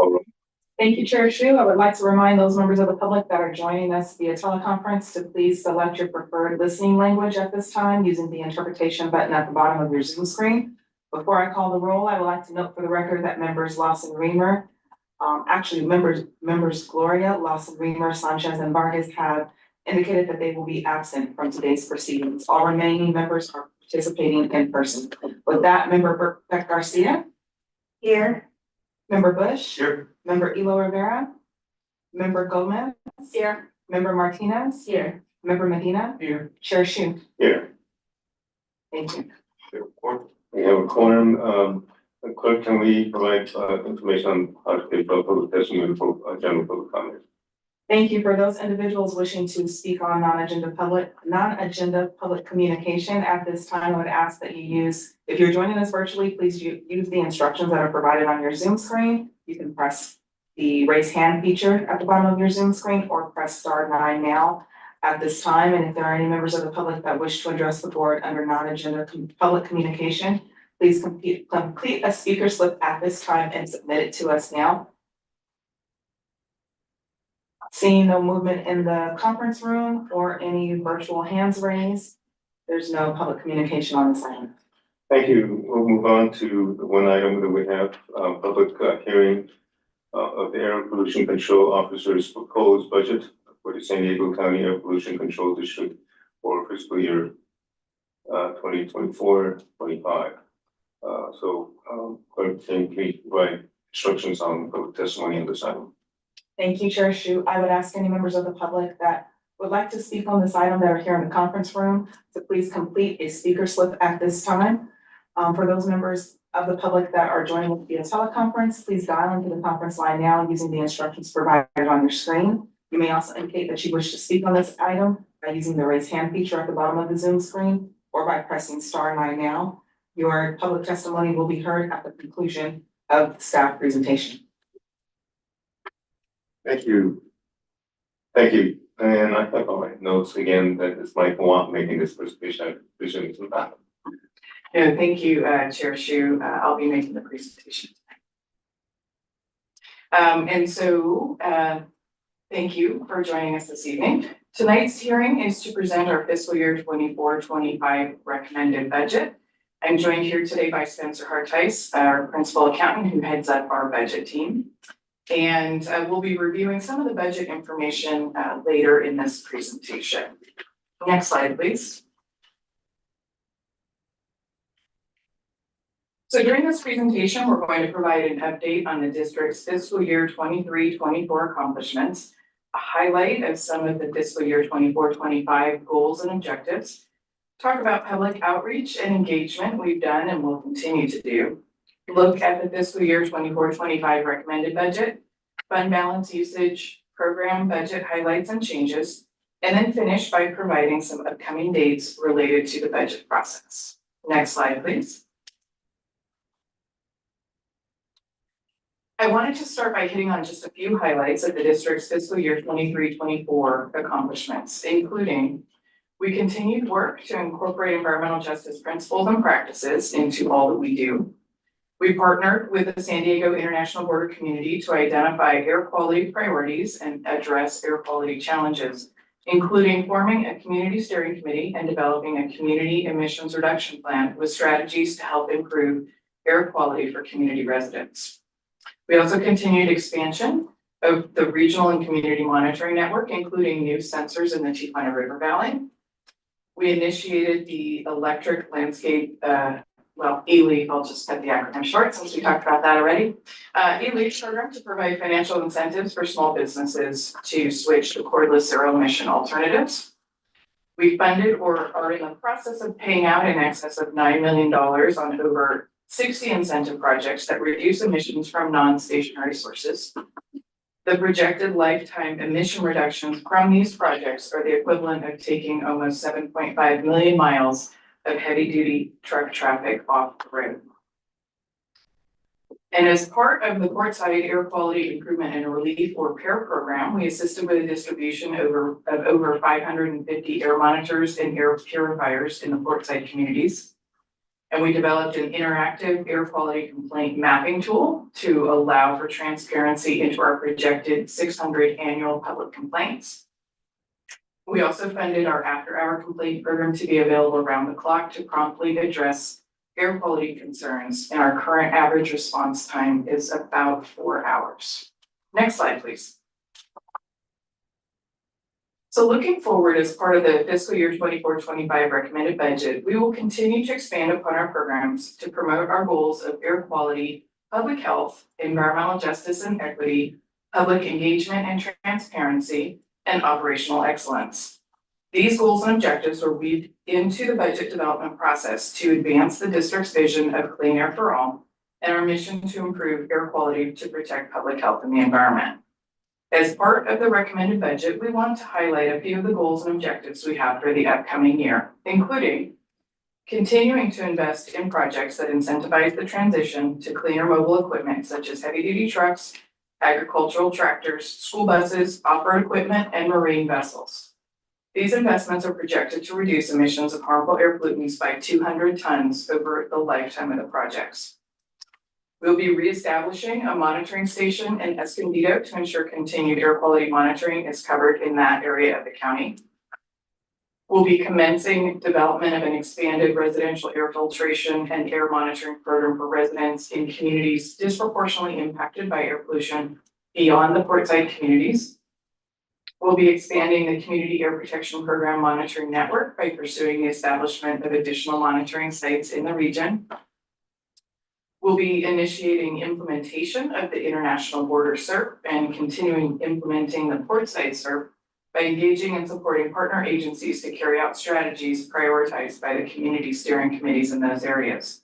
Call roll. Thank you, Chair Shu. I would like to remind those members of the public that are joining us via teleconference to please select your preferred listening language at this time using the interpretation button at the bottom of your Zoom screen. Before I call the roll, I would like to note for the record that members Lawson Reamer, members Gloria, Lawson Reamer, Sanchez, and Vargas have indicated that they will be absent from today's proceedings. All remaining members are participating in person. With that, Member Beck Garcia. Here. Member Bush. Here. Member Elo Rivera. Member Gomez. Here. Member Martinez. Here. Member Medina. Here. Chair Shu. Here. Thank you. We have a quorum. Clerk, can we provide information on how to take public testimony for general public comment? Thank you. For those individuals wishing to speak on non-agenda public communication at this time, I would ask that you use, if you're joining us virtually, please use the instructions that are provided on your Zoom screen. You can press the raise hand feature at the bottom of your Zoom screen or press *9 now at this time. And if there are any members of the public that wish to address the board under non-agenda public communication, please complete a speaker slip at this time and submit it to us now. Seeing no movement in the conference room or any virtual hands raised, there's no public communication on this item. Thank you. We'll move on to the one item that we have, public hearing of the Air Pollution Control Officer's proposed budget for the San Diego County Air Pollution Control District for fiscal year 2024-25. Clerk, can you please provide instructions on public testimony on this item? Thank you, Chair Shu. I would ask any members of the public that would like to speak on this item that are here in the conference room to please complete a speaker slip at this time. For those members of the public that are joining us via teleconference, please dial into the conference line now using the instructions provided on your screen. You may also indicate that you wish to speak on this item by using the raise hand feature at the bottom of the Zoom screen or by pressing *9 now. Your public testimony will be heard at the conclusion of the staff presentation. Thank you. Thank you. And I have all my notes again that it's Mike Watt making this presentation. No, thank you, Chair Shu. I'll be making the presentation. Thank you for joining us this evening. Tonight's hearing is to present our fiscal year 24-25 recommended budget. I'm joined here today by Spencer Hartice, our principal accountant who heads up our budget team. And we'll be reviewing some of the budget information later in this presentation. Next slide, please. So during this presentation, we're going to provide an update on the district's fiscal year 23-24 accomplishments, a highlight of some of the fiscal year 24-25 goals and objectives, talk about public outreach and engagement we've done and will continue to do, look at the fiscal year 24-25 recommended budget, fund balance usage, program budget highlights and changes, and then finish by providing some upcoming dates related to the budget process. Next slide, please. I wanted to start by hitting on just a few highlights of the district's fiscal year 23-24 accomplishments, including we continued work to incorporate environmental justice principles and practices into all that we do. We partnered with the San Diego International Border community to identify air quality priorities and address air quality challenges, including forming a community steering committee and developing a community emissions reduction plan with strategies to help improve air quality for community residents. We also continued expansion of the regional and community monitoring network, including new sensors in the Tijuana River Valley. We initiated the electric landscape, ELEAF, I'll just cut the acronym short since we talked about that already. ELEAF program to provide financial incentives for small businesses to switch to cordless zero emission alternatives. We funded or are in the process of paying out in excess of $9 million on over 60 incentive projects that reduce emissions from non-stationary sources. The projected lifetime emission reductions from these projects are the equivalent of taking almost 7.5 million miles of heavy-duty truck traffic off the road. And as part of the Portside Air Quality Improvement and Relief or PAIR program, we assisted with the distribution of over 550 air monitors and air purifiers in the Portside communities. And we developed an interactive air quality complaint mapping tool to allow for transparency into our projected 600 annual public complaints. We also funded our after-hour complaint program to be available around the clock to promptly address air quality concerns, and our current average response time is about 4 hours. Next slide, please. So looking forward, as part of the fiscal year 24-25 recommended budget, we will continue to expand upon our programs to promote our goals of air quality, public health, environmental justice and equity, public engagement and transparency, and operational excellence. These goals and objectives were weaved into the budget development process to advance the district's vision of clean air for all and our mission to improve air quality to protect public health and the environment. As part of the recommended budget, we want to highlight a few of the goals and objectives we have for the upcoming year, including continuing to invest in projects that incentivize the transition to cleaner mobile equipment such as heavy-duty trucks, agricultural tractors, school buses, off-road equipment, and marine vessels. These investments are projected to reduce emissions of harmful air pollutants by 200 tons over the lifetime of the projects. We'll be reestablishing a monitoring station in Escondido to ensure continued air quality monitoring is covered in that area of the county. We'll be commencing development of an expanded residential air filtration and air monitoring program for residents in communities disproportionately impacted by air pollution beyond the portside communities. We'll be expanding the Community Air Protection Program monitoring network by pursuing the establishment of additional monitoring sites in the region. We'll be initiating implementation of the International Border SERP and continuing implementing the Portside SERP by engaging and supporting partner agencies to carry out strategies prioritized by the community steering committees in those areas.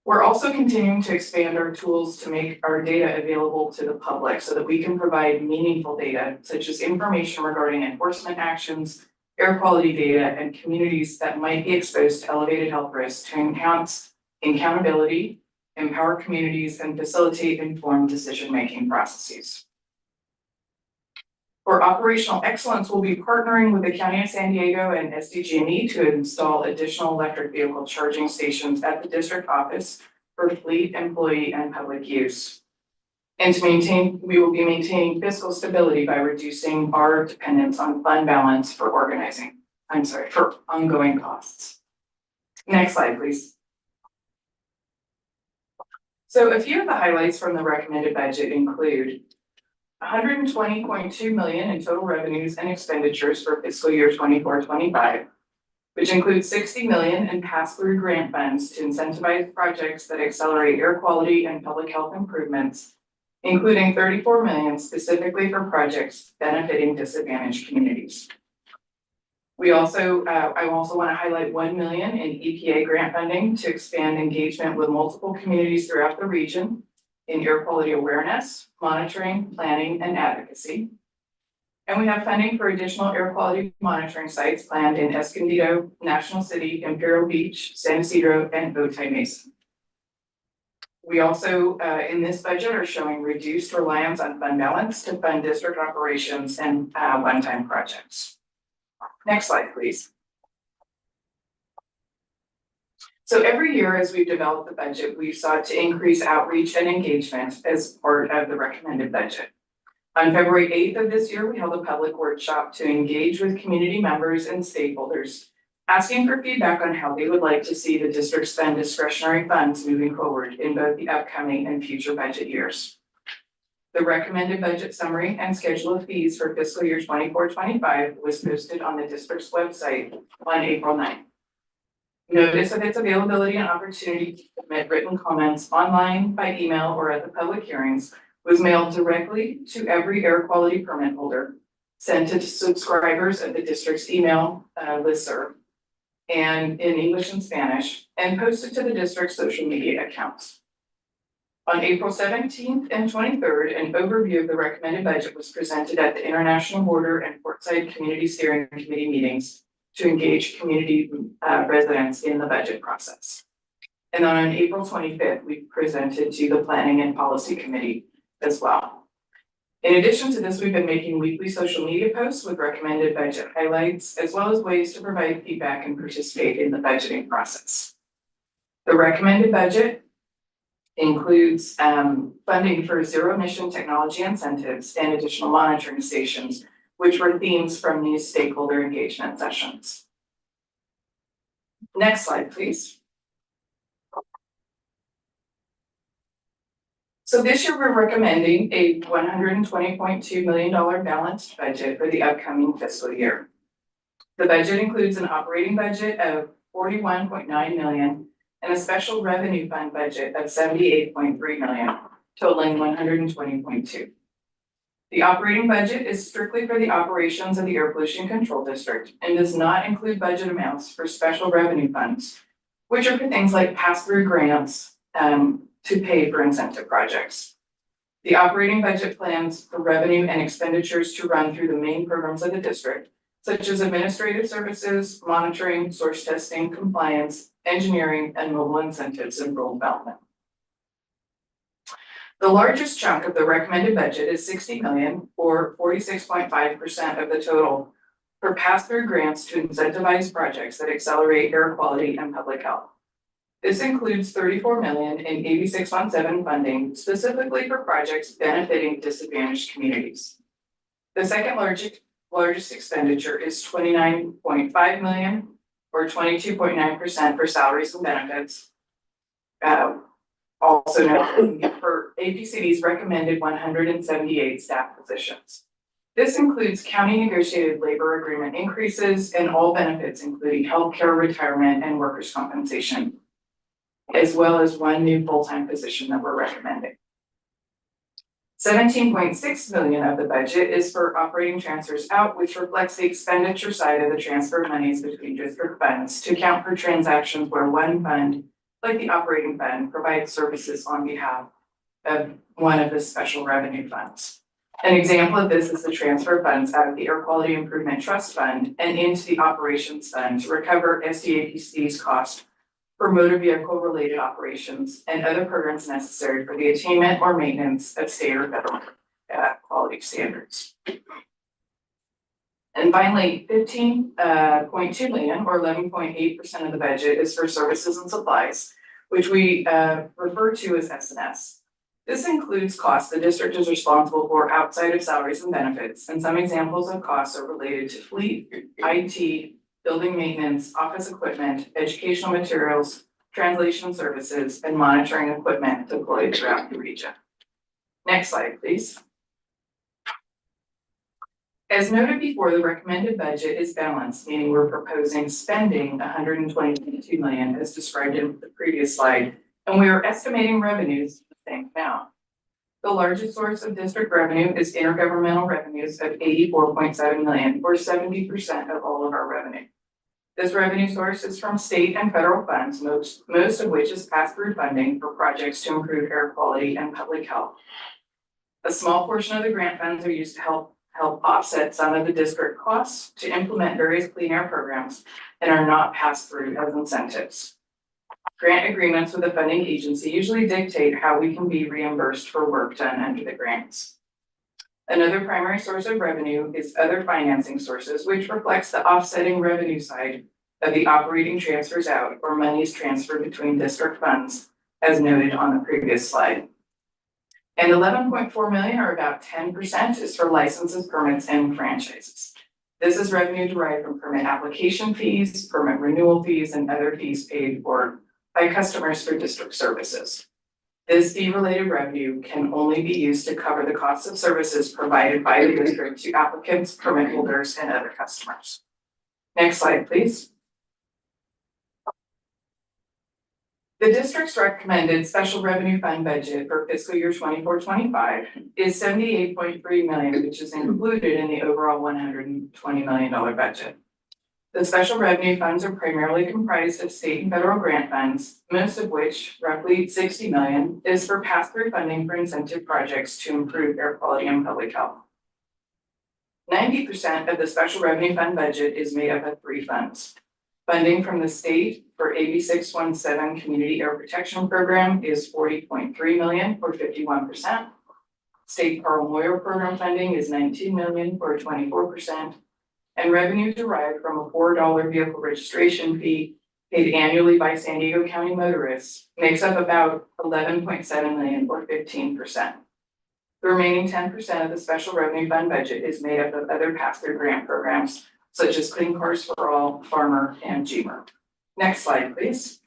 We're also continuing to expand our tools to make our data available to the public so that we can provide meaningful data, such as information regarding enforcement actions, air quality data, and communities that might be exposed to elevated health risks to enhance accountability, empower communities, and facilitate informed decision-making processes. For operational excellence, we'll be partnering with the County of San Diego and SDG&E to install additional electric vehicle charging stations at the district office for fleet, employee, and public use. And we will be maintaining fiscal stability by reducing our dependence on fund balance for for ongoing costs. Next slide, please. So a few of the highlights from the recommended budget include $120.2 million in total revenues and expenditures for fiscal year 24-25, which includes $60 million in pass-through grant funds to incentivize projects that accelerate air quality and public health improvements, including $34 million specifically for projects benefiting disadvantaged communities. I also want to highlight $1 million in EPA grant funding to expand engagement with multiple communities throughout the region in air quality awareness, monitoring, planning, and advocacy. And we have funding for additional air quality monitoring sites planned in Escondido, National City, Imperial Beach, San Ysidro, and Otay Mesa. We also, in this budget, are showing reduced reliance on fund balance to fund district operations and one-time projects. Next slide, please. So every year as we've developed the budget, we've sought to increase outreach and engagement as part of the recommended budget. On February 8th of this year, we held a public workshop to engage with community members and stakeholders, asking for feedback on how they would like to see the district spend discretionary funds moving forward in both the upcoming and future budget years. The recommended budget summary and schedule of fees for fiscal year 24-25 was posted on the district's website on April 9th. Notice of its availability and opportunity to submit written comments online, by email, or at the public hearings was mailed directly to every air quality permit holder, sent to subscribers of the district's email listserv, and in English and Spanish, and posted to the district's social media accounts. On April 17th and 23rd, an overview of the recommended budget was presented at the International Border and Portside Community Steering Committee meetings to engage community residents in the budget process. And then on April 25th, we presented to the Planning and Policy Committee as well. In addition to this, we've been making weekly social media posts with recommended budget highlights, as well as ways to provide feedback and participate in the budgeting process. The recommended budget includes funding for zero emission technology incentives and additional monitoring stations, which were themes from these stakeholder engagement sessions. Next slide, please. So this year, we're recommending a $120.2 million balanced budget for the upcoming fiscal year. The budget includes an operating budget of $41.9 million and a special revenue fund budget of $78.3 million, totaling $120.2 million. The operating budget is strictly for the operations of the Air Pollution Control District and does not include budget amounts for special revenue funds, which are for things like pass-through grants to pay for incentive projects. The operating budget plans for revenue and expenditures to run through the main programs of the district, such as administrative services, monitoring, source testing, compliance, engineering, and mobile incentives and rural development. The largest chunk of the recommended budget is $60 million, or 46.5% of the total, for pass-through grants to incentivize projects that accelerate air quality and public health. This includes $34 million in AB 617 funding, specifically for projects benefiting disadvantaged communities. The second largest expenditure is $29.5 million, or 22.9% for salaries and benefits. Also noted for APCD's recommended 178 staff positions. This includes county negotiated labor agreement increases and all benefits, including healthcare, retirement, and workers' compensation, as well as one new full-time position that we're recommending. $17.6 million of the budget is for operating transfers out, which reflects the expenditure side of the transfer of monies between district funds to account for transactions where one fund, like the operating fund, provides services on behalf of one of the special revenue funds. An example of this is the transfer of funds out of the Air Quality Improvement Trust Fund and into the Operations Fund to recover SDAPC's cost for motor vehicle related operations and other programs necessary for the attainment or maintenance of state or federal quality standards. And finally, $15.2 million, or 11.8% of the budget, is for services and supplies, which we refer to as S&S. This includes costs the district is responsible for outside of salaries and benefits, and some examples of costs are related to fleet, IT, building maintenance, office equipment, educational materials, translation services, and monitoring equipment deployed throughout the region. Next slide, please. As noted before, the recommended budget is balanced, meaning we're proposing spending $122 million as described in the previous slide, and we are estimating revenues the same amount. The largest source of district revenue is intergovernmental revenues of $84.7 million, or 70% of all of our revenue. This revenue source is from state and federal funds, most of which is pass-through funding for projects to improve air quality and public health. A small portion of the grant funds are used to help offset some of the district costs to implement various clean air programs and are not passed through as incentives. Grant agreements with the funding agency usually dictate how we can be reimbursed for work done under the grants. Another primary source of revenue is other financing sources, which reflects the offsetting revenue side of the operating transfers out or monies transferred between district funds, as noted on the previous slide. And $11.4 million, or about 10%, is for licenses, permits, and franchises. This is revenue derived from permit application fees, permit renewal fees, and other fees paid for by customers for district services. This fee-related revenue can only be used to cover the costs of services provided by the district to applicants, permit holders, and other customers. Next slide, please. The district's recommended special revenue fund budget for fiscal year 24-25 is $78.3 million, which is included in the overall $120 million budget. The special revenue funds are primarily comprised of state and federal grant funds, most of which, roughly $60 million, is for pass-through funding for incentive projects to improve air quality and public health. 90% of the special revenue fund budget is made up of three funds. Funding from the state for AB 617 Community Air Protection Program is $40.3 million, or 51%. State Carl Moyer Program funding is $19 million, or 24%. And revenue derived from a $4 vehicle registration fee paid annually by San Diego County motorists makes up about 11.7 million or 15%. The remaining 10% of the special revenue fund budget is made up of other pass-through grant programs such as Clean Cars for All, Farmer, and GMER. Next slide, please.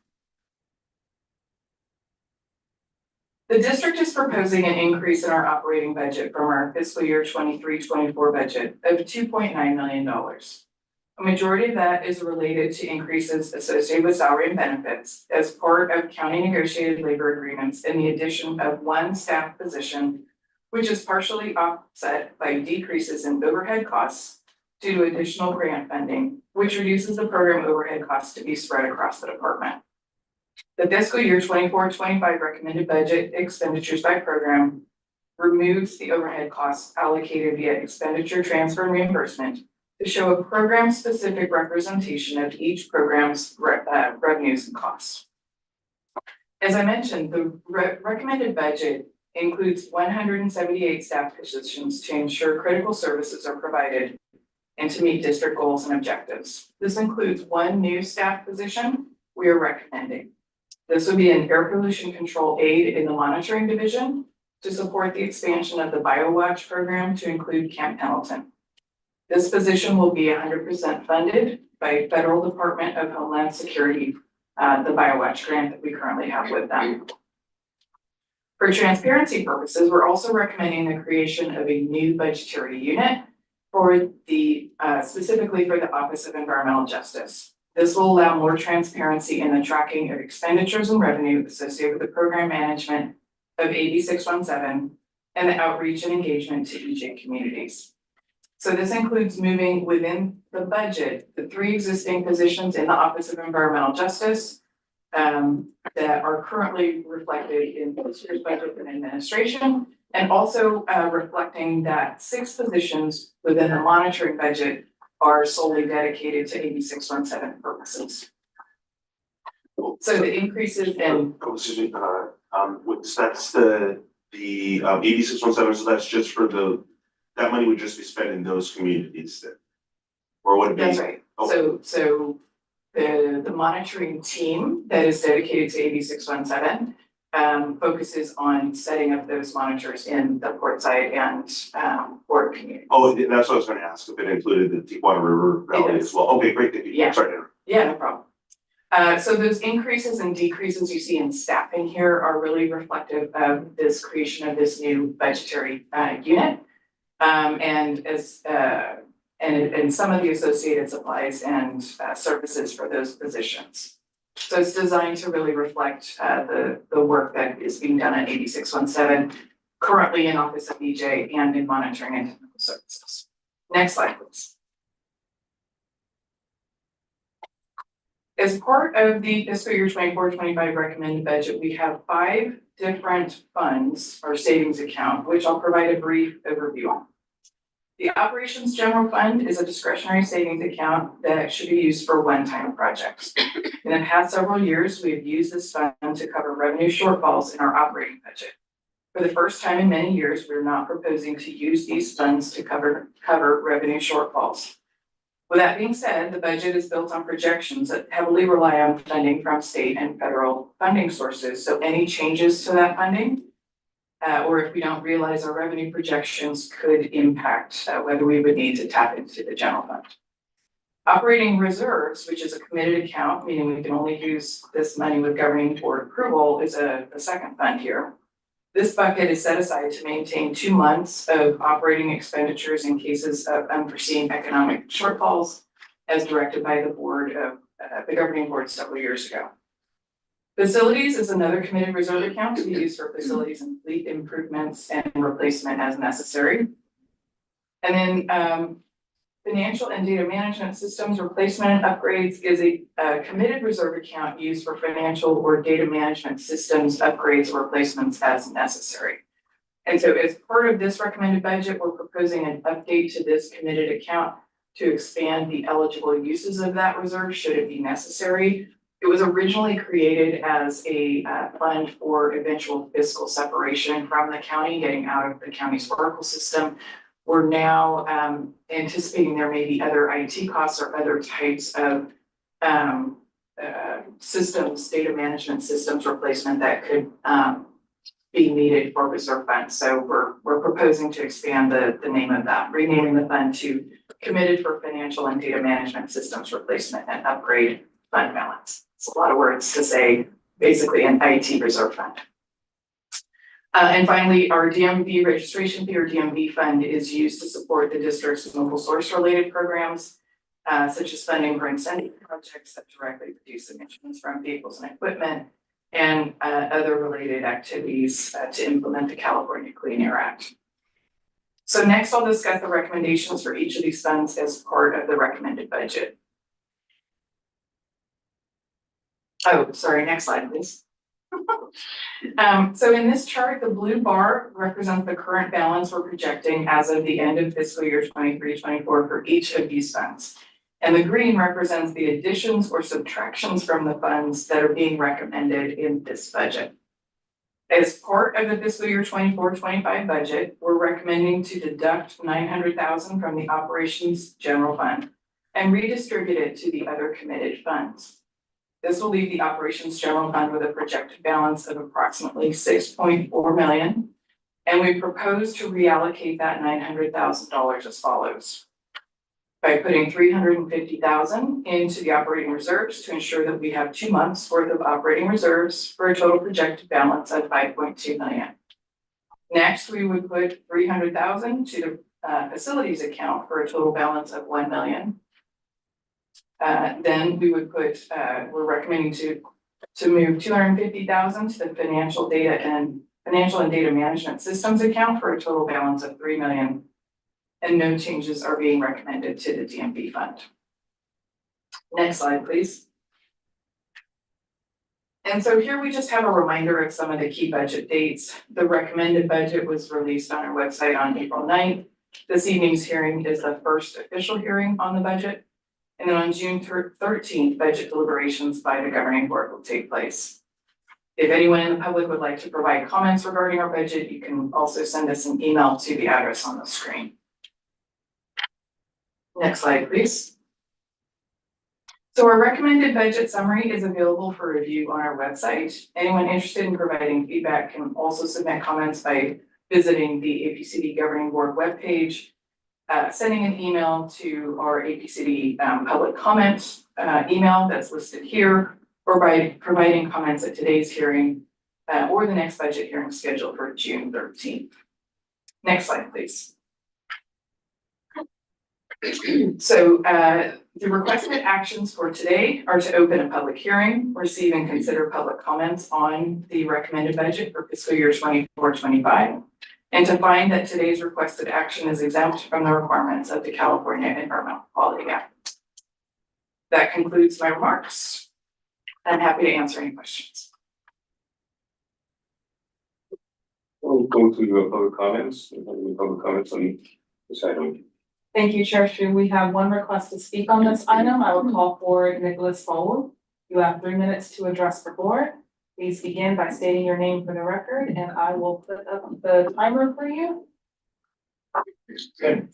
The district is proposing an increase in our operating budget from our fiscal year 23-24 budget of $2.9 million. A majority of that is related to increases associated with salary and benefits as part of county negotiated labor agreements and the addition of one staff position, which is partially offset by decreases in overhead costs due to additional grant funding, which reduces the program overhead costs to be spread across the department. The fiscal year 24-25 recommended budget expenditures by program removes the overhead costs allocated via expenditure transfer and reimbursement to show a program-specific representation of each program's revenues and costs. As I mentioned, the recommended budget includes 178 staff positions to ensure critical services are provided and to meet district goals and objectives. This includes one new staff position we are recommending. This would be an air pollution control aide in the monitoring division to support the expansion of the BioWatch program to include Camp Pendleton. This position will be 100% funded by Federal Department of Homeland Security, the BioWatch grant that we currently have with them. For transparency purposes, we're also recommending the creation of a new budgetary unit for the, specifically for the Office of Environmental Justice. This will allow more transparency in the tracking of expenditures and revenue associated with the program management of AB 617 and the outreach and engagement to EJ communities. So this includes moving within the budget, the 3 existing positions in the Office of Environmental Justice that are currently reflected in this year's budget and administration, and also reflecting that 6 positions within the monitoring budget are solely dedicated to AB 617 purposes. So the increases in Excuse me, that's the AB 617, so that's just for that money would just be spent in those communities then? Or would it be? that's right. Okay. So the monitoring team that is dedicated to AB 617 focuses on setting up those monitors in the Portside and Fort community. Oh, that's what I was gonna ask, if it included the Deepwater River Valley as well. Okay, great, thank you. Yeah. Sorry to interrupt. Yeah, no problem. So those increases and decreases you see in staffing here are really reflective of this creation of this new budgetary unit. And some of the associated supplies and services for those positions. So it's designed to really reflect the work that is being done at AB 617, currently in Office of EJ and in monitoring and technical services. Next slide, please. As part of the fiscal year 24-25 recommended budget, we have 5 different funds or savings account, which I'll provide a brief overview on. The Operations General Fund is a discretionary savings account that should be used for one-time projects. In the past several years, we have used this fund to cover revenue shortfalls in our operating budget. For the first time in many years, we're not proposing to use these funds to cover revenue shortfalls. With that being said, the budget is built on projections that heavily rely on funding from state and federal funding sources. So any changes to that funding, or if we don't realize our revenue projections, could impact whether we would need to tap into the general fund. Operating reserves, which is a committed account, meaning we can only use this money with governing board approval, is the second fund here. This bucket is set aside to maintain 2 months of operating expenditures in cases of unforeseen economic shortfalls, as directed by the board of the governing board several years ago. Facilities is another committed reserve account to be used for facilities and fleet improvements and replacement as necessary. And then financial and data management systems replacement and upgrades is a committed reserve account used for financial or data management systems upgrades or replacements as necessary. And so as part of this recommended budget, we're proposing an update to this committed account to expand the eligible uses of that reserve should it be necessary. It was originally created as a fund for eventual fiscal separation from the county, getting out of the county's Oracle system. We're now anticipating there may be other IT costs or other types of systems, data management systems replacement that could be needed for reserve funds. So we're proposing to expand the name of that, renaming the fund to Committed for Financial and Data Management Systems Replacement and Upgrade Fund Balance. It's a lot of words to say, basically an IT reserve fund. And finally, our DMV registration fee or DMV fund is used to support the district's mobile source related programs, such as funding for incentive projects that directly reduce emissions from vehicles and equipment, and other related activities to implement the California Clean Air Act. So next I'll discuss the recommendations for each of these funds as part of the recommended budget. Oh, sorry, next slide, please. So in this chart, the blue bar represents the current balance we're projecting as of the end of fiscal year 23-24 for each of these funds. And the green represents the additions or subtractions from the funds that are being recommended in this budget. As part of the fiscal year 24-25 budget, we're recommending to deduct $900,000 from the operations general fund and redistribute it to the other committed funds. This will leave the operations general fund with a projected balance of approximately $6.4 million. And we propose to reallocate that $900,000 as follows. By putting $350,000 into the operating reserves to ensure that we have 2 months worth of operating reserves for a total projected balance of $5.2 million. Next, we would put $300,000 to the facilities account for a total balance of $1 million. Then we would put, we're recommending to move $250,000 to the financial and data management systems account for a total balance of $3 million. And no changes are being recommended to the DMV fund. Next slide, please. And so here we just have a reminder of some of the key budget dates. The recommended budget was released on our website on April 9th. This evening's hearing is the first official hearing on the budget. And then on June 13th, budget deliberations by the governing board will take place. If anyone in the public would like to provide comments regarding our budget, you can also send us an email to the address on the screen. Next slide, please. So our recommended budget summary is available for review on our website. Anyone interested in providing feedback can also submit comments by visiting the APCD governing board webpage, sending an email to our APCD public comment email that's listed here, or by providing comments at today's hearing or the next budget hearing scheduled for June 13th. Next slide, please. So the requested actions for today are to open a public hearing, receive and consider public comments on the recommended budget for fiscal year 24-25, and to find that today's requested action is exempt from the requirements of the California Environmental Quality Act. That concludes my remarks. I'm happy to answer any questions. We'll go to your public comments. Any public comments on this item? Thank you, Chair Shu. We have one request to speak on this item. I will call for Nicholas Fowle. You have 3 minutes to address the board. Please begin by stating your name for the record, and I will put up the timer for you. Good.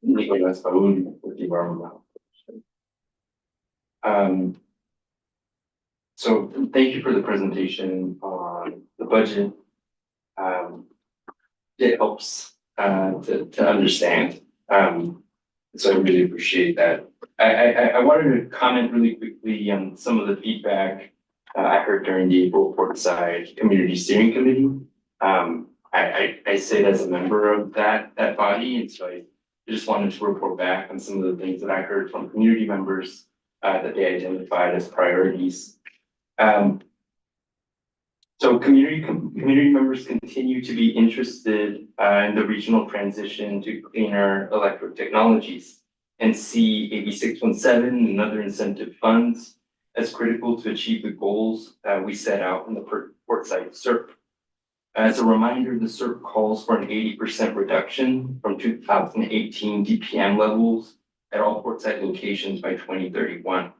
Nicholas Fowle with the Environmental. So thank you for the presentation on the budget. It helps to understand. So I really appreciate that. I wanted to comment really quickly on some of the feedback I heard during the April Portside Community Steering Committee. I sit as a member of that body, and so I just wanted to report back on some of the things that I heard from community members that they identified as priorities. So community members continue to be interested in the regional transition to cleaner electric technologies and see AB 617 and other incentive funds as critical to achieve the goals we set out in the Portside SERP. As a reminder, the SERP calls for an 80% reduction from 2018 DPM levels at all Portside locations by 2031.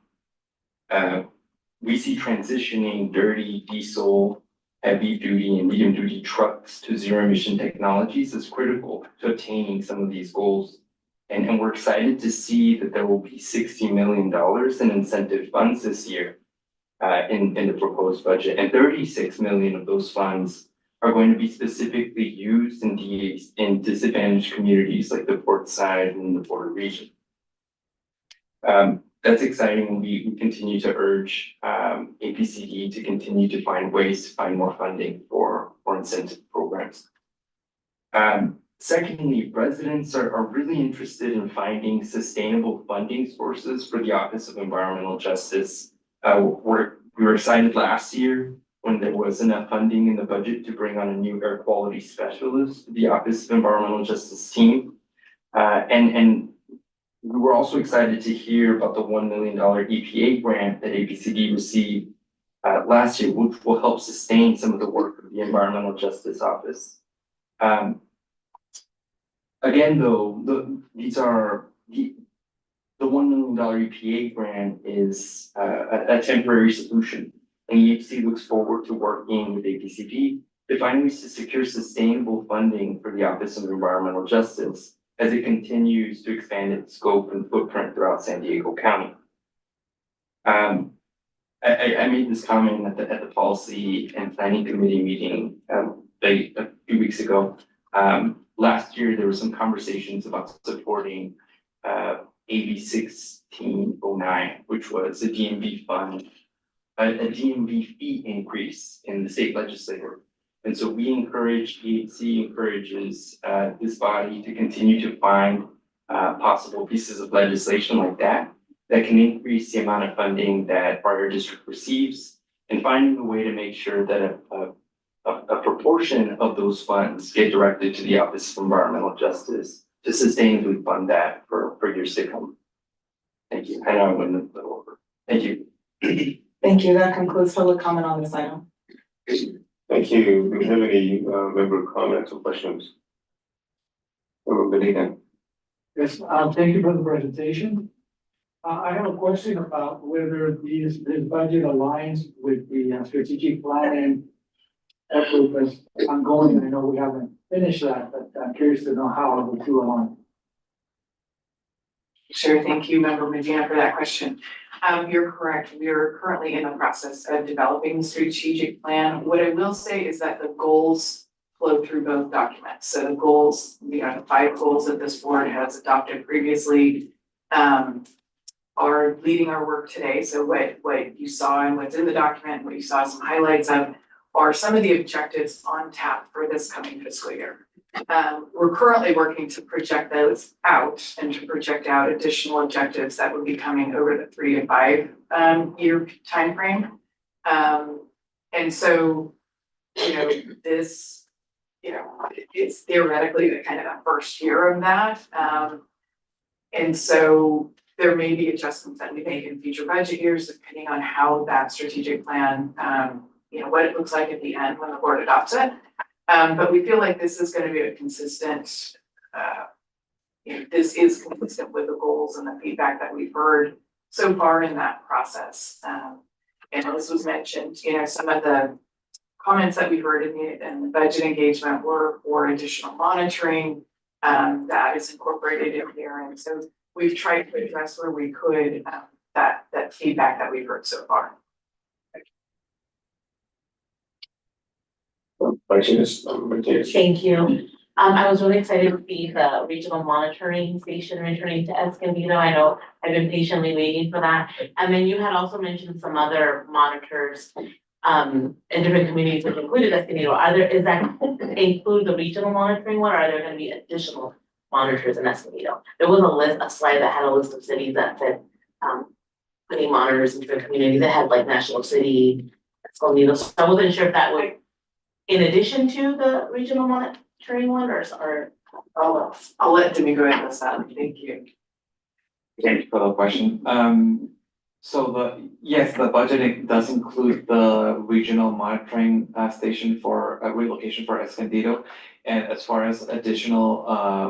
We see transitioning dirty diesel, heavy duty and medium duty trucks to zero emission technologies is critical to attaining some of these goals. And we're excited to see that there will be $60 million in incentive funds this year in the proposed budget, and 36 million of those funds are going to be specifically used in disadvantaged communities like the Port Side and the border region. That's exciting. We continue to urge APCD to continue to find ways to find more funding for incentive programs. Secondly, residents are really interested in finding sustainable funding sources for the Office of Environmental Justice. We were excited last year when there was enough funding in the budget to bring on a new air quality specialist to the Office of Environmental Justice team. And we were also excited to hear about the $1 million EPA grant that APCD received last year, which will help sustain some of the work of the Environmental Justice Office. Again, though, the $1 million EPA grant is a temporary solution, and EHC looks forward to working with APCD to find ways to secure sustainable funding for the Office of Environmental Justice as it continues to expand its scope and footprint throughout San Diego County. I made this comment at the Policy and Planning Committee meeting a few weeks ago. Last year, there were some conversations about supporting AB 1609, which was a DMV fund, a DMV fee increase in the state legislature. And so we encourage, EHC encourages this body to continue to find possible pieces of legislation like that can increase the amount of funding that our district receives, and finding a way to make sure that a proportion of those funds get directed to the Office of Environmental Justice to sustainably fund that for years to come. Thank you. I know I went a little over. Thank you. Thank you. That concludes public comment on this item. Thank you. Do we have any member comments or questions? Everybody then. Yes, thank you for the presentation. I have a question about whether this budget aligns with the strategic planning effort that's ongoing. I know we haven't finished that, but I'm curious to know how the two align. Sure, thank you, Member Medina, for that question. You're correct. We are currently in the process of developing the strategic plan. What I will say is that the goals flow through both documents. So the goals, the 5 goals that this board has adopted previously, are leading our work today. So what you saw and what's in the document, what you saw some highlights of, are some of the objectives on tap for this coming fiscal year. We're currently working to project those out and to project out additional objectives that would be coming over the 3 to 5 year timeframe. And so, this, it's theoretically the kind of the first year of that. And so there may be adjustments that we make in future budget years, depending on how that strategic plan, what it looks like at the end when the board adopts it. But we feel like this is going to be a consistent, this is consistent with the goals and the feedback that we've heard so far in that process. And this was mentioned, some of the comments that we heard in the budget engagement were for additional monitoring that is incorporated in here. And so we've tried to address where we could that feedback that we've heard so far. Thank you. I was really excited to see the regional monitoring station returning to Escondido. I know I've been patiently waiting for that. And then you had also mentioned some other monitors in different communities, which included Escondido. Is that include the regional monitoring one, or are there going to be additional monitors in Escondido? There was a slide that had a list of cities that said putting monitors in different communities. That had like National City, Escondido. So I wasn't sure if that was in addition to the regional monitoring one, or I'll let Domingo address that. Thank you. Thank you for the question. Yes, the budget does include the regional monitoring station for a relocation for Escondido. And as far as additional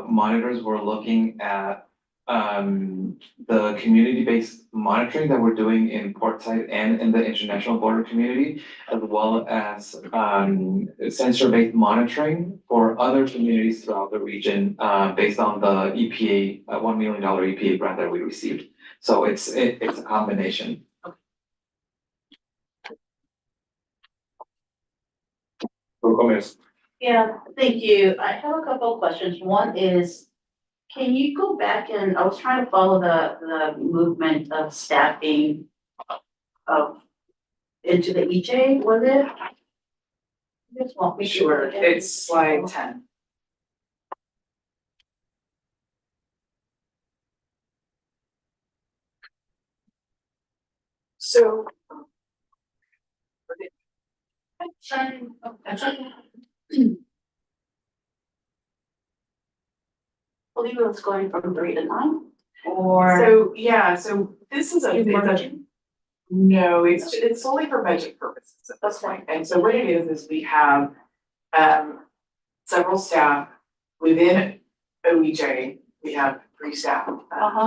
monitors, we're looking at the community-based monitoring that we're doing in Portside and in the international border community, as well as sensor-based monitoring for other communities throughout the region, based on the EPA, $1 million EPA grant that we received. So it's a combination. No comments. Yeah, thank you. I have a couple of questions. One is, can you go back and, I was trying to follow the movement of staffing of into the EJ, was it? Just walk me through Sure, it again. it's slide 10. So. That's okay. I believe it was going from 3 to 9, or? So, yeah, so this is Is it's a, margin? no, it's solely for budget purposes at this point. And so what it is we have several staff within OEJ. We have 3 staff,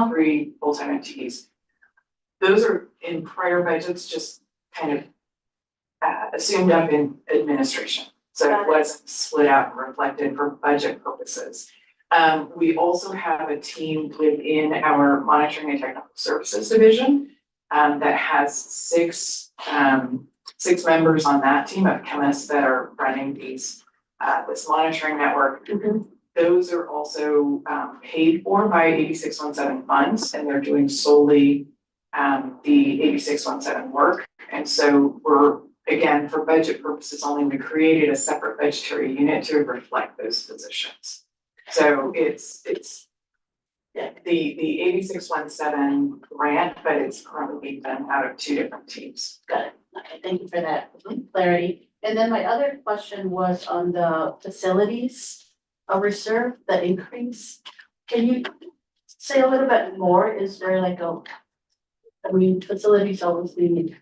3 full-time FTEs. Those are in prior budgets, just kind of assumed up in administration. So it wasn't split out and reflected for budget purposes. We also have a team within our monitoring and technical services division that has 6 members on that team of chemists that are running this monitoring network. Those are also paid for by 8617 funds, and they're doing solely the 8617 work. And so we're, again, for budget purposes only, we created a separate budgetary unit to reflect those positions. So it's the 8617 grant, but it's currently being done out of 2 different teams. Got it. Okay, thank you for that clarity. And then my other question was on the facilities reserve, the increase. Can you say a little bit more? Is there like facilities always need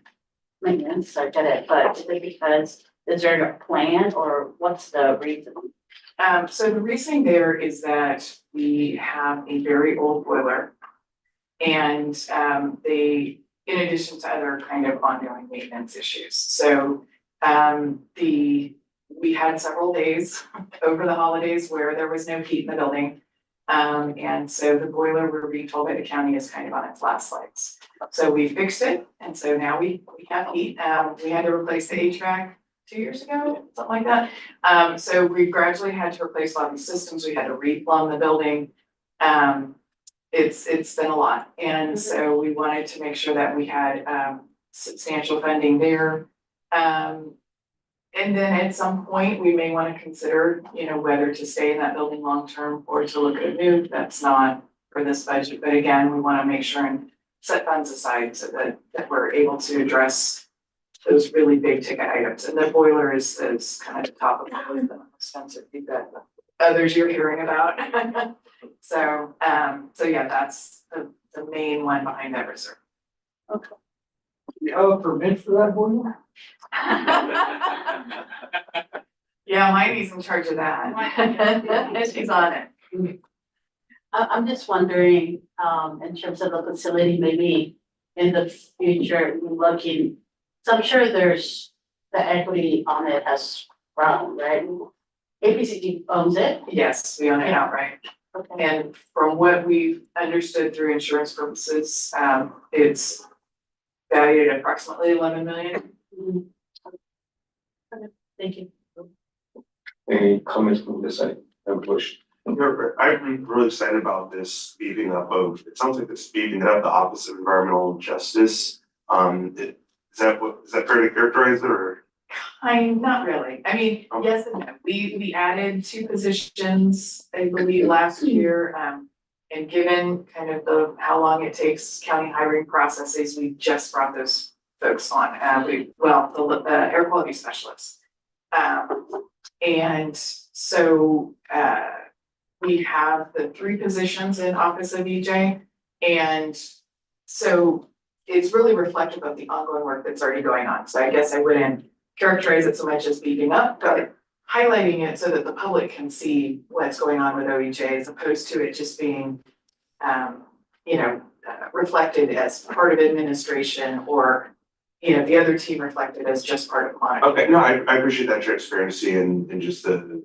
maintenance, I get it, but is it because, is there a plan or what's the reason? So the reasoning there is that we have a very old boiler, and they, in addition to other kind of ongoing maintenance issues. So we had several days over the holidays where there was no heat in the building. And so the boiler, we're being told by the county, is kind of on its last legs. So we fixed it, and so now we have heat. We had to replace the HVAC 2 years ago, something like that. So we gradually had to replace a lot of these systems. We had to replumb the building. It's been a lot, and so we wanted to make sure that we had substantial funding there. And then at some point, we may want to consider, whether to stay in that building long term or to look at a move. That's not for this budget, but again, we want to make sure and set funds aside so that we're able to address those really big ticket items. And the boiler is kind of the top of the list, the most expensive thing that others you're hearing about. So yeah, that's the main one behind that reserve. Okay. You have a permit for that boiler? Yeah, Miney's in charge of that. She's on it. I'm just wondering, in terms of the facility, maybe in the future, we're looking, so I'm sure there's the equity on it has grown, right? APCD owns it. Yes, we own it outright. Okay. And from what we've understood through insurance purposes, it's valued at approximately 11 million. Thank you. Any comments from this side? Have a question? I'm really excited about this beefing up of, it sounds like it's beefing up the Office of Environmental Justice. Is that fair to characterize it, or? Not really. I mean, yes and no. We added 2 positions, I believe, last year. And given kind of how long it takes county hiring processes, we just brought those folks on. The air quality specialists. And so we have the 3 positions in Office of EJ. And so it's really reflective of the ongoing work that's already going on. So I guess I wouldn't characterize it so much as beefing up, but highlighting it so that the public can see what's going on with OEJ, as opposed to it just being reflected as part of administration or, the other team reflected as just part of monitoring. Okay, no, I appreciate that transparency and just the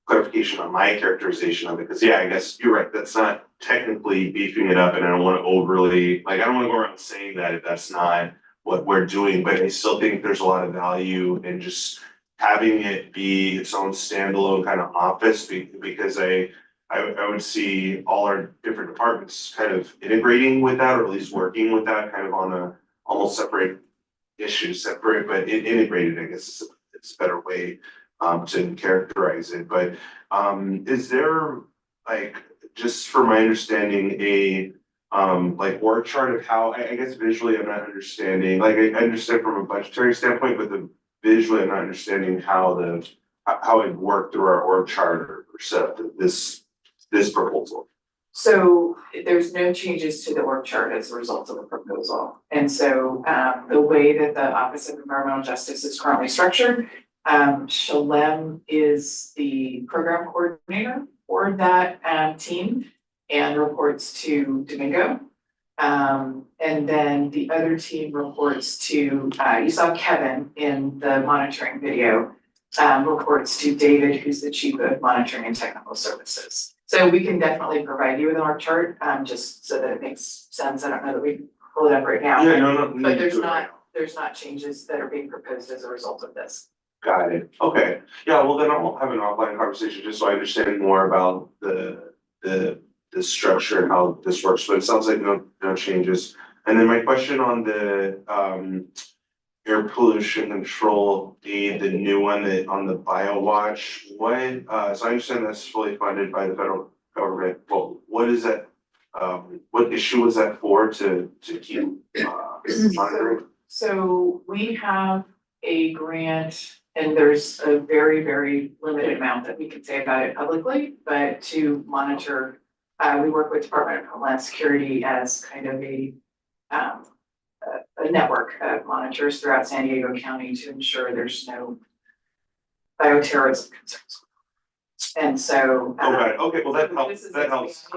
clarification on my characterization of it, because yeah, I guess you're right, that's not technically beefing it up, and I don't wanna overly, like, I don't wanna go around saying that if that's not what we're doing, but I still think there's a lot of value in just having it be its own standalone kind of office, because I would see all our different departments kind of integrating with that, or at least working with that kind of on a almost separate issue, separate, but integrated, I guess it's a better way to characterize it, but is there, like, just for my understanding, a like org chart of how, I guess visually I'm not understanding, like I understand from a budgetary standpoint, but visually I'm not understanding how how it worked through our org chart or set up this proposal. So there's no changes to the org chart as a result of the proposal. And so the way that the Office of Environmental Justice is currently structured, Shalem is the program coordinator for that team and reports to Domingo. And then the other team reports to, you saw Kevin in the monitoring video, reports to David, who's the Chief of Monitoring and Technical Services. So we can definitely provide you with an org chart, just so that it makes sense. I don't know that we can pull it up right now. Yeah, no, But there's not changes that are being proposed as a result of this. Got it. Okay. Yeah, well, then I'll have an offline conversation just so I understand more about the structure and how this works, but it sounds like no changes. And then my question on the air pollution control aid, the new one that on the BioWatch, so I understand that's fully funded by the federal government. Well, what is that? What issue was that for to keep monitoring? So we have a grant, and there's a very, very limited amount that we can say about it publicly, but to monitor, we work with Department of Homeland Security as kind of a network of monitors throughout San Diego County to ensure there's no bioterrorism concerns. And so. Okay, well, that helps, that helps.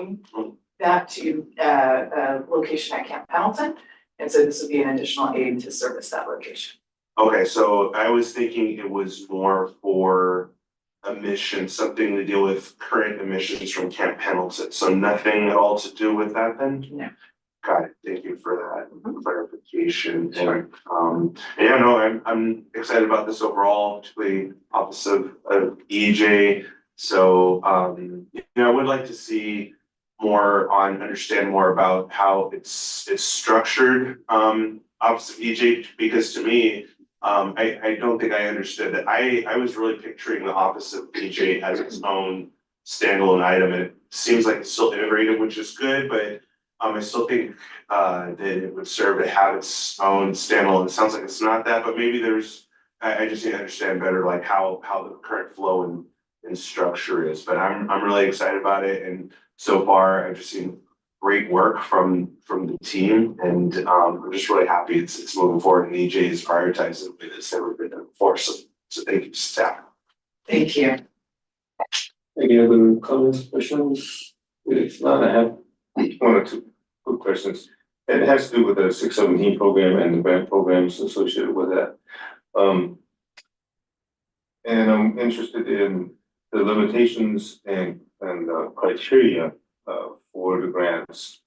That to a location at Camp Pendleton, and so this would be an additional aid to service that location. Okay, so I was thinking it was more for emissions, something to deal with current emissions from Camp Pendleton, so nothing at all to do with that then? No. Got it, thank you for that clarification. Sure. And yeah, no, I'm excited about this overall, particularly Office of EJ. So I would like to see understand more about how it's structured, Office of EJ, because to me, I don't think I understood that. I was really picturing the Office of EJ as its own standalone item, and it seems like it's still integrated, which is good, but I still think that it would serve to have its own standalone. It sounds like it's not that, but maybe I just need to understand better, like how the current flow and structure is. But I'm really excited about it, and so far I've just seen great work from the team, and I'm just really happy it's moving forward, and EJ is prioritizing it it's never been done before. So thank you, staff. Thank you. Any other comments, questions? If not, I have one or two quick questions. It has to do with the 617 program and the grant programs associated with that. And I'm interested in the limitations and criteria for the grants,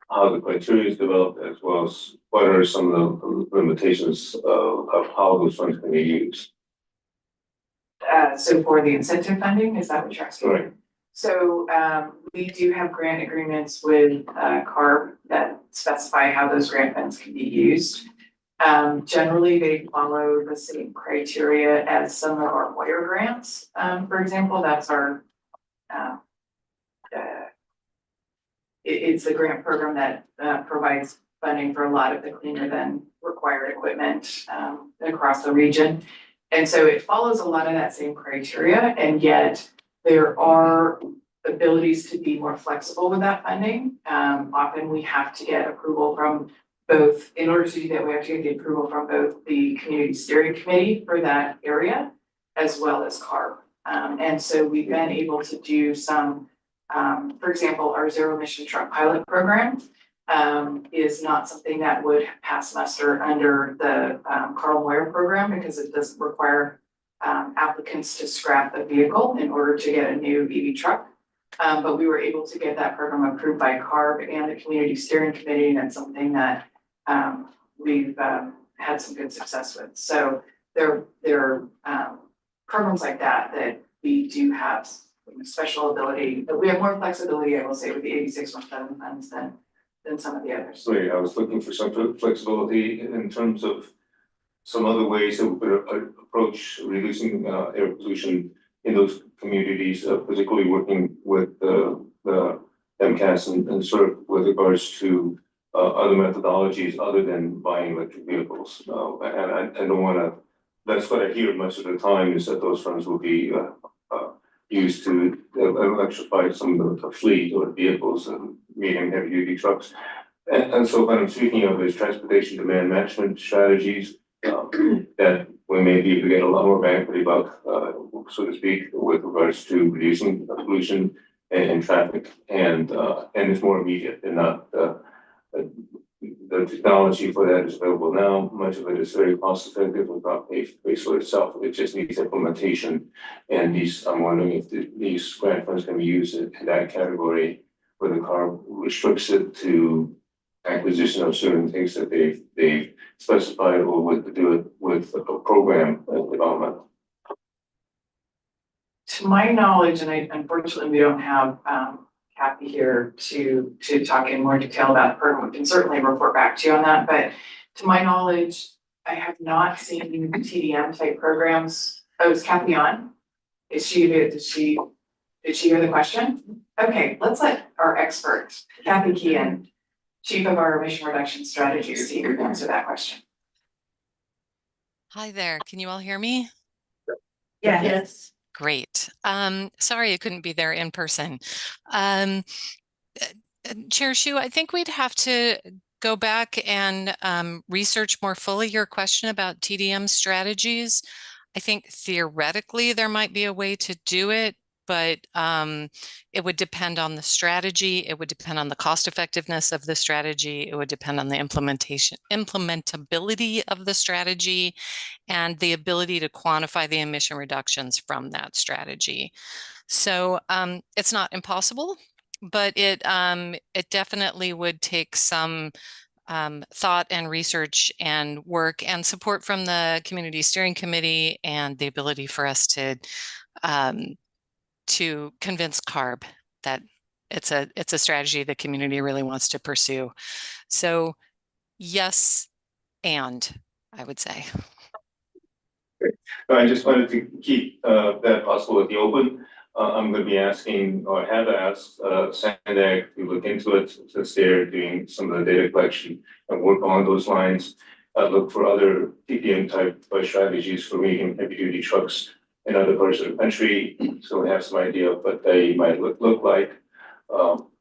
how the criteria is developed, as well as what are some of the limitations of how those funds can be used. So for the incentive funding, is that what you're asking? Right. So we do have grant agreements with CARB that specify how those grant funds can be used. Generally, they follow the same criteria as some of our Moyer grants. For example, that's our it's a grant program that provides funding for a lot of the cleaner than required equipment across the region. And so it follows a lot of that same criteria, and yet there are abilities to be more flexible with that funding. Often we have to get approval from both, in order to do that, we have to get the approval from both the Community Steering Committee for that area, as well as CARB. And so we've been able to do some For example, our zero emission truck pilot program is not something that would pass muster under the Carl Moyer program because it doesn't require applicants to scrap the vehicle in order to get a new EV truck. But we were able to get that program approved by CARB and the Community Steering Committee, and it's something that we've had some good success with. So there are programs like that that we do have special ability, but we have more flexibility, I will say, with the 8617 funds than some of the others. So yeah, I was looking for some flexibility in terms of some other ways that we could approach reducing air pollution in those communities, particularly working with the MCAS and sort of with regards to other methodologies other than buying electric vehicles. And I don't want to, that's what I hear most of the time is that those funds will be used to electrify some of the fleet or vehicles and medium heavy duty trucks. And so what I'm speaking of is transportation demand management strategies that we may be able to get a lot more bang for the buck, so to speak, with regards to reducing pollution and traffic. And it's more immediate and not the technology for that is available now. Much of it is very cost effective and not pay for itself. It just needs implementation. And I'm wondering if these grant funds can be used in that category where the CARB restricts it to acquisition of certain things that they've specified or would do it with a program development. To my knowledge, and unfortunately we don't have Kathy here to talk in more detail about the program. We can certainly report back to you on that, but to my knowledge, I have not seen TDM type programs. Oh, is Kathy on? Did she hear the question? Okay, let's let our expert, Kathy Keehan, Chief of our Emission Reduction Strategies team, answer that question. Hi there, can you all hear me? Yes. Great. Sorry I couldn't be there in person. Chair Shu, I think we'd have to go back and research more fully your question about TDM strategies. I think theoretically there might be a way to do it, but it would depend on the strategy. It would depend on the cost effectiveness of the strategy. It would depend on the implementability of the strategy and the ability to quantify the emission reductions from that strategy. So it's not impossible, but it definitely would take some thought and research and work and support from the Community Steering Committee and the ability for us to convince CARB that it's a strategy the community really wants to pursue. So yes, and I would say. I just wanted to keep that possibility open. I'm going to be asking, or have asked, Sandag to look into it since they're doing some of the data collection and work on those lines. Look for other TPM type strategies for medium heavy duty trucks in other parts of the country, so we have some idea of what they might look like. I'll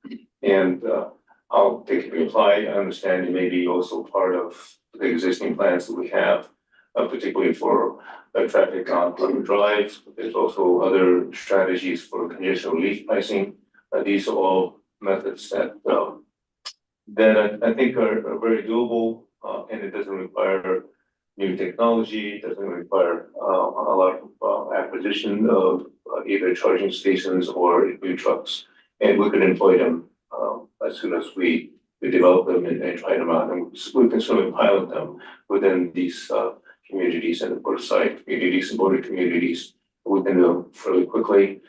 take it to apply. I understand it may be also part of the existing plans that we have, particularly for traffic on Plymouth Drive. There's also other strategies for congestion relief pricing. These are all methods that I think are very doable, and it doesn't require new technology. It doesn't require a lot of acquisition of either charging stations or new trucks, and we can employ them as soon as we develop them and try them out, and we can certainly pilot them within these communities and border side communities and border communities. We can do them fairly quickly.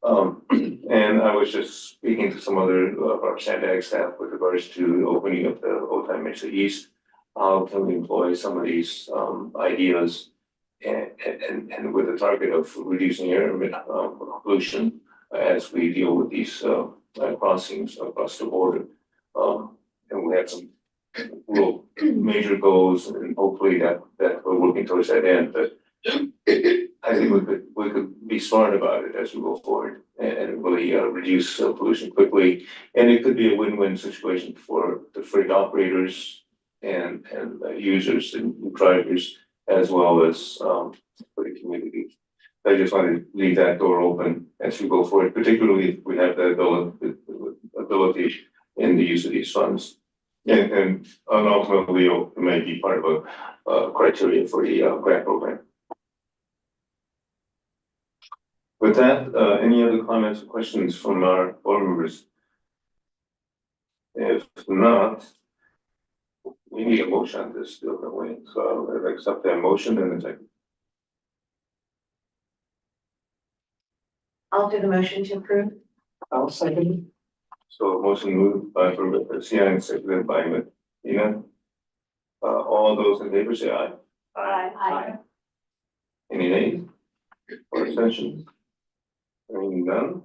And I was just speaking to some other of our Sandag staff with regards to opening up the Old Time Mesa East. How can we employ some of these ideas and with the target of reducing air pollution as we deal with these crossings across the border. And we have some real major goals, and hopefully that we're working towards that end. But I think we could be smart about it as we go forward and really reduce pollution quickly. And it could be a win-win situation for the freight operators and users and drivers, as well as for the community. I just want to leave that door open as we go forward, particularly if we have the ability in the use of these funds. And ultimately, it may be part of a criteria for the grant program. With that, any other comments or questions from our board members? If not, we need a motion on this still, don't we? So I'd accept that motion and then second. I'll do the motion to approve. I'll second. So motion moved by Lucia and seconded by Ina. All those in favor say aye. Aye. Any nays or abstentions? Hearing none.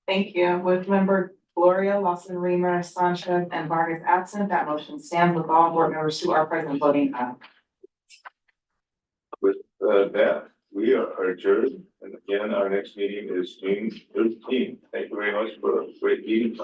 Thank you. With member Gloria, Lawson, Reamer, Sanchez, and Vargas absent, that motion stands with all board members who are present voting aye. With that, we are adjourned. And again, our next meeting is June 13th. Thank you very much for a great meeting.